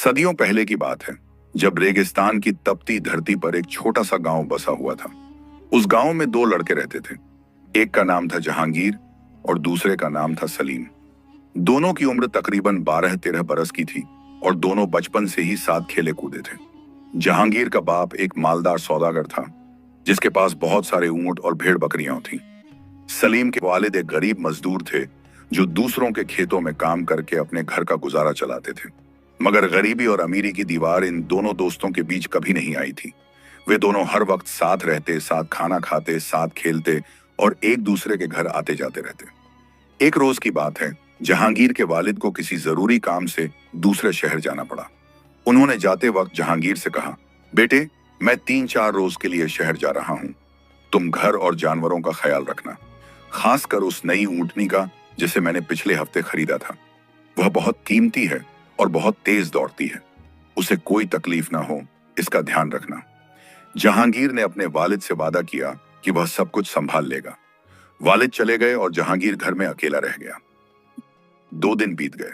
सदियों पहले की बात है, जब रेगिस्तान की तपती धरती पर एक छोटा सा गांव बसा हुआ था। उस गांव में दो लड़के रहते थे। एक का नाम था जहांगीर और दूसरे का नाम था सलीम। दोनों की उम्र तकरीबन 12-13 बरस की थी और दोनों बचपन से ही साथ खेले कूदे थे। जहांगीर का बाप एक मालदार सौदागर था, जिसके पास बहुत सारे ऊंट और भेड़ बकरियां थीं। सलीम के वालिद एक गरीब मजदूर थे, जो दूसरों के खेतों में काम करके अपने घर का गुजारा चलाते थे। मगर गरीबी और अमीरी की दीवार इन दोनों दोस्तों के बीच कभी नहीं आई थी। वे दोनों हर वक्त साथ रहते, साथ खाना खाते, साथ खेलते और एक दूसरे के घर आते जाते रहते। एक रोज की बात है, जहांगीर के वालिद को किसी जरूरी काम से दूसरे शहर जाना पड़ा। उन्होंने जाते वक्त जहांगीर से कहा, बेटे, मैं 3-4 रोज के लिए शहर जा रहा हूं। तुम घर और जानवरों का ख्याल रखना, खासकर उस नई ऊंटनी का जिसे मैंने पिछले हफ्ते खरीदा था। वह बहुत कीमती है और बहुत तेज दौड़ती है। उसे कोई तकलीफ ना हो, इसका ध्यान रखना। जहांगीर ने अपने वालिद से वादा किया कि वह सब कुछ संभाल लेगा। वालिद चले गए और जहांगीर घर में अकेला रह गया। 2 दिन बीत गए।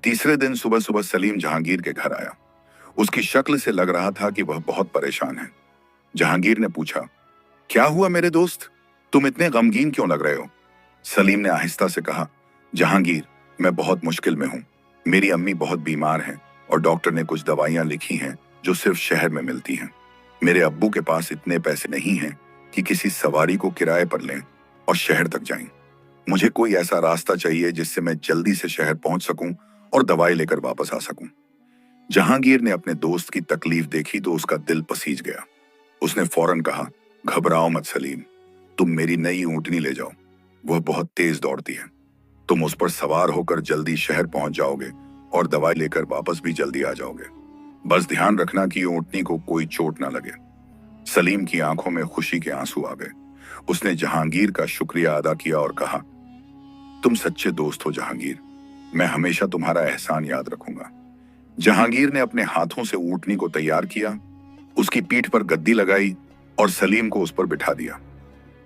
तीसरे दिन सुबह सुबह सलीम जहांगीर के घर आया। उसकी शक्ल से लग रहा था कि वह बहुत परेशान है। जहांगीर ने पूछा, क्या हुआ मेरे दोस्त, तुम इतने गमगीन क्यों लग रहे हो? सलीम ने आहिस्ता से कहा, जहांगीर, मैं बहुत मुश्किल में हूं। मेरी अम्मी बहुत बीमार हैं और डॉक्टर ने कुछ दवाइयां लिखी हैं जो सिर्फ शहर में मिलती हैं। मेरे अब्बू के पास इतने पैसे नहीं हैं कि किसी सवारी को किराए पर लें और शहर तक जाएं। मुझे कोई ऐसा रास्ता चाहिए जिससे मैं जल्दी से शहर पहुंच सकूं और दवाई लेकर वापस आ सकूं। जहांगीर ने अपने दोस्त की तकलीफ देखी तो उसका दिल पसीज गया। उसने फौरन कहा, घबराओ मत सलीम, तुम मेरी नई ऊंटनी ले जाओ। वह बहुत तेज दौड़ती है। तुम उस पर सवार होकर जल्दी शहर पहुंच जाओगे और दवाई लेकर वापस भी जल्दी आ जाओगे। बस ध्यान रखना कि ऊंटनी को कोई चोट ना लगे। सलीम की आंखों में खुशी के आंसू आ गए। उसने जहांगीर का शुक्रिया अदा किया और कहा, तुम सच्चे दोस्त हो जहांगीर, मैं हमेशा तुम्हारा एहसान याद रखूंगा। जहांगीर ने अपने हाथों से ऊंटनी को तैयार किया, उसकी पीठ पर गद्दी लगाई और सलीम को उस पर बिठा दिया।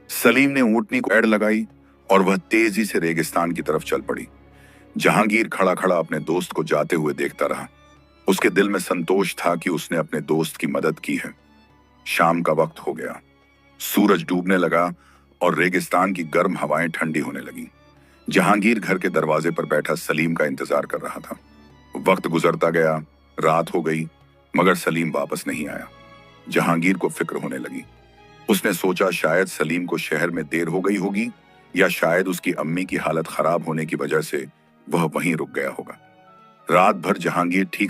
सलीम ने ऊंटनी को एड़ लगाई और वह तेजी से रेगिस्तान की तरफ चल पड़ी। जहांगीर खड़ा खड़ा अपने दोस्त को जाते हुए देखता रहा। उसके दिल में संतोष था कि उसने अपने दोस्त की मदद की है। शाम का वक्त हो गया। सूरज डूबने लगा और रेगिस्तान की गर्म हवाएं ठंडी होने लगीं। जहांगीर घर के दरवाजे पर बैठा सलीम का इंतजार कर रहा था। वक्त गुजरता गया, रात हो गई, मगर सलीम वापस नहीं आया। जहांगीर को फिक्र होने लगी। उसने सोचा शायद सलीम को शहर में देर हो गई होगी या शायद उसकी अम्मी की हालत खराब होने की वजह से वह वहीं रुक गया होगा। रात भर जहांगीर ठीक